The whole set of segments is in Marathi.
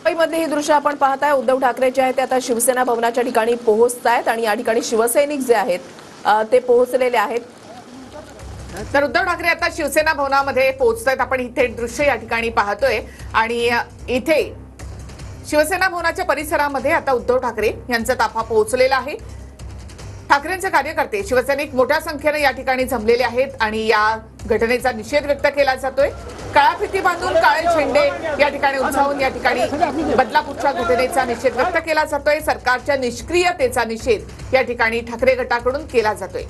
मुंबईमध्ये ही दृश्य आपण पाहताय। उद्धव ठाकरे जे आहेत ते आता शिवसेना भवनाच्या ठिकाणी पोहोचतायत आणि या ठिकाणी शिवसैनिक जे आहेत ते पोहोचलेले आहेत। तर उद्धव ठाकरे आता शिवसेना भवनामध्ये पोहोचतायत। आपण इथे दृश्य या ठिकाणी पाहतोय आणि इथे शिवसेना भवनाच्या परिसरामध्ये आता उद्धव ठाकरे यांचा ताफा पोहोचलेला आहे। ठाकरेंचे कार्यकर्ते शिवसैनिक मोठ्या संख्येने या ठिकाणी जमलेले आहेत आणि या घटनेचा निषेध व्यक्त केला जातोय। काळा फिती बांधून काळे झेंडे या ठिकाणी उंचावून या ठिकाणी बदलापूरच्या घटनेचा निषेध व्यक्त केला जातोय। सरकारच्या निष्क्रियतेचा निषेध या ठिकाणी ठाकरे गटाकडून केला जातोय।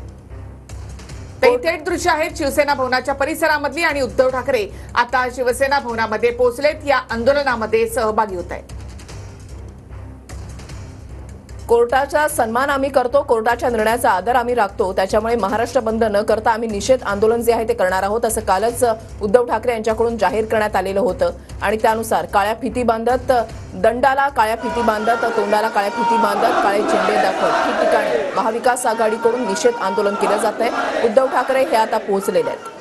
तर इथे दृश्य आहेत शिवसेना भवनाच्या परिसरामधली आणि उद्धव ठाकरे आता शिवसेना भवनामध्ये पोहोचलेत, या आंदोलनामध्ये सहभागी होत आहेत। कोर्टाचा सन्मान आम्ही करतो, कोर्टाच्या निर्णयाचा आदर आम्ही राखतो, त्याच्यामुळे महाराष्ट्र बंद न करता आम्ही निषेध आंदोलन जे आहे ते करणार आहोत असं कालच उद्धव ठाकरे यांच्याकडून जाहीर करण्यात आलेलं होतं। आणि त्यानुसार काळ्या फिती बांधत, दंडाला काळ्या फिती बांधत, तोंडाला काळ्या फिती बांधत, काळे झेंडे दाखवत ठिकठिकाणी महाविकास आघाडीकडून निषेध आंदोलन केलं जात आहे। उद्धव ठाकरे हे आता पोहोचलेले आहेत।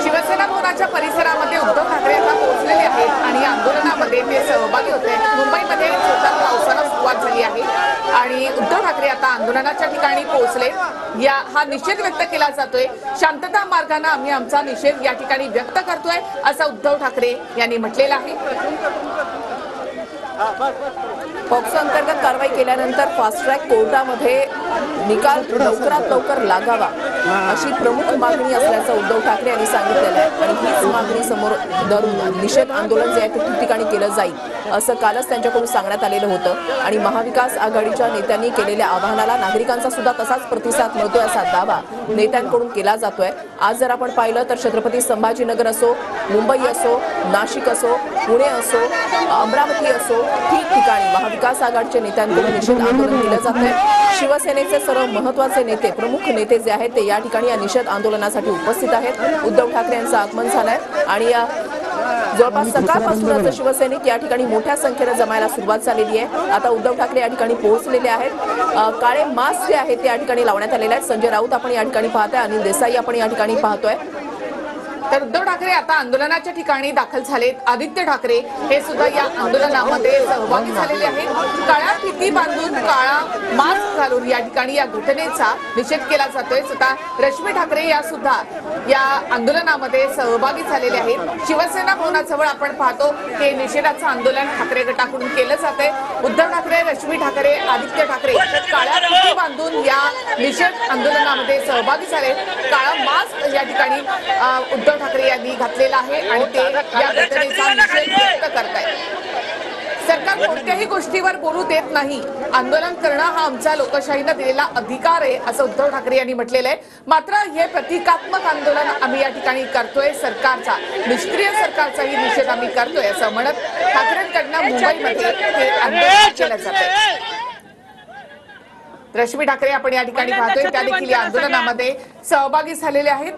शिवसेना भवनाच्या परिसरामध्ये उद्धव ठाकरे आता पोहोचलेले आहेत आणि आंदोलनामध्ये ते सहभागी होते। मुंबईमध्ये जोरदार पावसाला सुरुवात झाली आहे आणि उद्धव ठाकरे आता आंदोलनाच्या ठिकाणी पोहोचले। हा निषेध व्यक्त केला जातोय। शांतता मार्गाने आम्ही आमचा निषेध या ठिकाणी व्यक्त करतोय असं उद्धव ठाकरे यांनी म्हटलेलं आहे। पॉक्सो अंतर्गत कारवाई केल्यानंतर फास्ट ट्रॅक कोर्टामध्ये निकाल लवकरात लवकर लागावा अशी प्रमुख मागणी असल्याचं उद्धव ठाकरे यांनी सांगितलेलं आहे आणि हीच मागणी समोर धरून निषेध आंदोलन जे आहे ते ठिकठिकाणी केलं जाईल असं कालच त्यांच्याकडून सांगण्यात आलेलं होतं। आणि महाविकास आघाडीच्या नेत्यांनी केलेल्या आवाहनाला नागरिकांचा सुद्धा तसाच प्रतिसाद मिळतोय असा दावा नेत्यांकडून केला जातोय। आज जर आपण पाहिलं तर छत्रपती संभाजीनगर असो, मुंबई असो, नाशिक असो, पुणे असो, अमरावती असो, ठिकठिकाणी महाविकास आघाडीच्या नेत्यांकडून निषेध आंदोलन केलं जात आहे। शिवसेनेचे सर्व महत्त्वाचे नेते, प्रमुख नेते जे आहेत ते या ठिकाणी या निषेध आंदोलनासाठी उपस्थित आहेत। उद्धव ठाकरे यांचं आगमन झालंय आणि जवळपास सकाळपासूनच शिवसैनिक या ठिकाणी मोठ्या संख्येने जमायला सुरुवात झालेली आहे। आता उद्धव ठाकरे या ठिकाणी पोहोचलेले आहेत। काळे मास्क जे आहेत ते या ठिकाणी लावण्यात आलेले आहेत। संजय राऊत आपण या ठिकाणी पाहतोय, अनिल देसाई आपण या ठिकाणी पाहतोय। तर उद्धव ठाकरे आता आंदोलनाच्या ठिकाणी दाखल झालेत। आदित्य ठाकरे हे सुद्धा या आंदोलनामध्ये सहभागी झालेले आहेत। काळ्या फिती बांधून, काळा मास्क घालून या ठिकाणी या घटनेचा निषेध केला जातोय। स्वतः रश्मी ठाकरे या सुद्धा या आंदोलनामध्ये सहभागी झालेले आहेत। शिवसेना भवनाजवळ आपण पाहतो हे निषेधाचं आंदोलन ठाकरे गटाकडून केलं जात आहे। उद्धव ठाकरे, रश्मी ठाकरे, आदित्य ठाकरे काळ्या फिती बांधून या निषेध आंदोलनामध्ये सहभागी झाले। काळा मास्क या ठिकाणी उद्धव ठाकरे यांनी घातलेला आहे आणि ते या घटनेचा निषेध व्यक्त करतायत। सरकार कोणत्याही गोष्टीवर बोलू देत नाही, आंदोलन करणं हा आमचा लोकशाहीने दिलेला अधिकार आहे असं उद्धव ठाकरे यांनी म्हटलेलं आहे। मात्र हे प्रतिकात्मक आंदोलन आम्ही या ठिकाणी करतोय, सरकारचा, निष्क्रिय सरकारचाही निषेध आम्ही करतोय असं म्हणत ठाकरेंकडनं मुंबईमध्ये हे आंदोलन केलं जातंय। रश्मी ठाकरे आपण या ठिकाणी पाहतोय, त्या देखील या आंदोलनामध्ये सहभागी झालेले आहेत।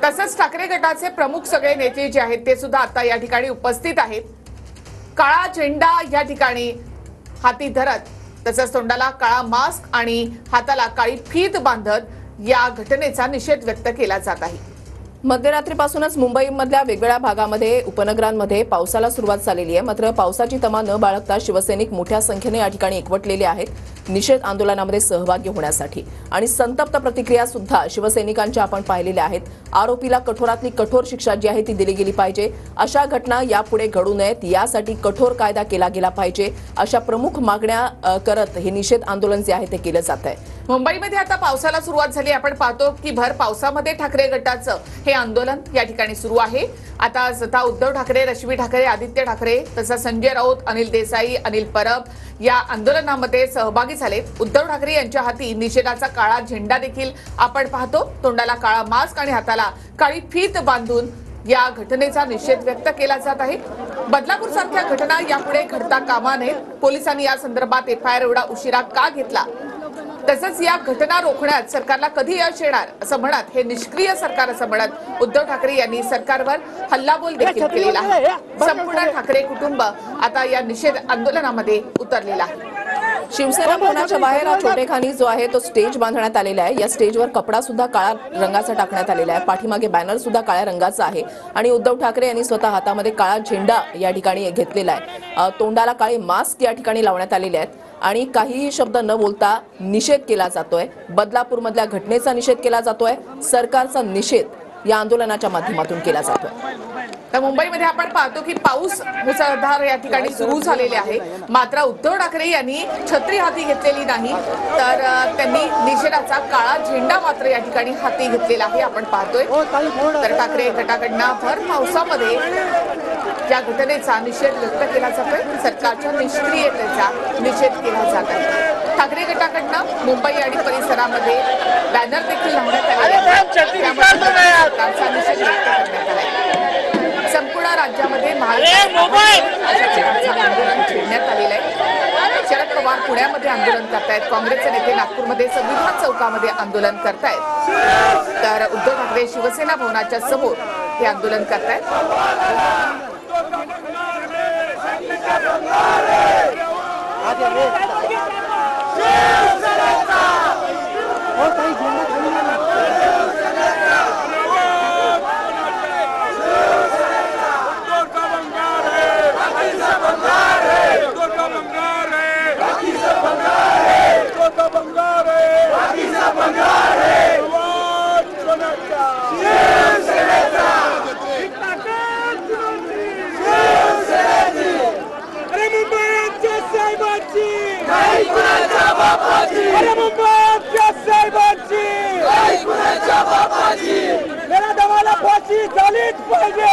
तसंच ठाकरे गटाचे प्रमुख सगळे नेते जे आहेत ते सुद्धा आता या ठिकाणी उपस्थित आहेत। काळा झेंडा या ठिकाणी हाती धरत, तसंच तोंडाला काळा मास्क आणि हाताला काळी फीत बांधत या घटनेचा निषेध व्यक्त केला जात आहे। मध्यरात्रीपासूनच मुंबईमधल्या वेगवेगळ्या भागामध्ये, उपनगरांमध्ये पावसाला सुरुवात झालेली आहे। मात्र पावसाची तमा न बाळगता शिवसैनिक मोठ्या संख्येने या ठिकाणी एकवटलेले आहेत निषेध आंदोलनामध्ये सहभागी होण्यासाठी। आणि संतप्त प्रतिक्रिया सुद्धा शिवसैनिकांच्या आपण पाहिलेल्या आहेत। आरोपीला कठोरातली कठोर शिक्षा जी आहे ती दिली गेली पाहिजे, अशा घटना यापुढे घडू नयेत, यासाठी कठोर कायदा केला गेला पाहिजे, अशा प्रमुख मागण्या करत हे निषेध आंदोलन जे आहे ते केलं जात आहे। मुंबईमध्ये आता पावसाला सुरुवात झाली। आपण पाहतो की भर पावसामध्ये ठाकरे गटाचं हे आंदोलन या ठिकाणी सुरू आहे। आता स्वतः उद्धव ठाकरे, रश्मी ठाकरे, आदित्य ठाकरे, तसंच संजय राऊत, अनिल देसाई, अनिल परब या आंदोलनामध्ये सहभागी झाले। उद्धव ठाकरे यांच्या हाती निषेधाचा काळा झेंडा देखील आपण पाहतो। तोंडाला काळा मास्क आणि हाताला काळी फीत बांधून या घटनेचा निषेध व्यक्त केला जात आहे। बदलापूर सारख्या घटना यापुढे घडता कामा नयेत. पोलिसांनी या संदर्भात एफआयआर एवढा उशिरा का घेतला, तसंच या घटना रोखण्यात सरकारला कधी यश येणार असं म्हणत हे निष्क्रिय सरकार असं म्हणत उद्धव ठाकरे यांनी सरकारवर हल्लाबोल देखील केलेला आहे. संपूर्ण ठाकरे कुटुंब आता या निषेध आंदोलनामध्ये उतरलेला आहे. शिवसेना भवनाच्या बाहेर हा छोटेखानी जो आहे तो स्टेज बांधण्यात आलेला आहे. या स्टेजवर कपडा सुद्धा काळ्या रंगाचा टाकण्यात आलेला आहे. पाठीमागे बॅनर सुद्धा काळ्या रंगाचा आहे आणि उद्धव ठाकरे यांनी स्वतः हातामध्ये काळा झेंडा या ठिकाणी घेतलेला आहे. तोंडाला काळे मास्क या ठिकाणी लावण्यात आलेले आहेत आणि काहीही शब्द न बोलता निषेध केला जातोय. बदलापूर मधल्या घटनेचा निषेध केला जातोय. सरकारचा निषेध या आंदोलनाच्या माध्यमातून केला जातोय. तर मुंबईमध्ये आपण पाहतो की पाऊस मुसळधार या ठिकाणी सुरू झालेले आहे. मात्र उद्धव ठाकरे यांनी छत्री हाती घेतलेली नाही, तर त्यांनी निषेधाचा काळा झेंडा मात्र या ठिकाणी हाती घेतलेला आहे. आपण पाहतोय तर ठाकरे गटाकडनं भर पावसामध्ये या घटनेचा निषेध व्यक्त केला जातोय. सरकारच्या निष्क्रियतेचा निषेध केला जात आहे. ठाकरे गटाकडनं मुंबई आणि परिसरामध्ये बॅनर देखील लावण्यात आले आहेत. सरकारचा निषेध व्यक्त करण्यात आला आहे. संपूर्ण राज्यामध्ये आंदोलन छेडण्यात आलेलं आहे. शरद पवार पुण्यामध्ये आंदोलन करतायत. काँग्रेसचे नेते नागपूरमध्ये संविधान चौकामध्ये आंदोलन करतायत. तर उद्धव ठाकरे शिवसेना भवनाच्या समोर हे आंदोलन करतायत. मेरा दवाला फाशी झालीच पाहिजे.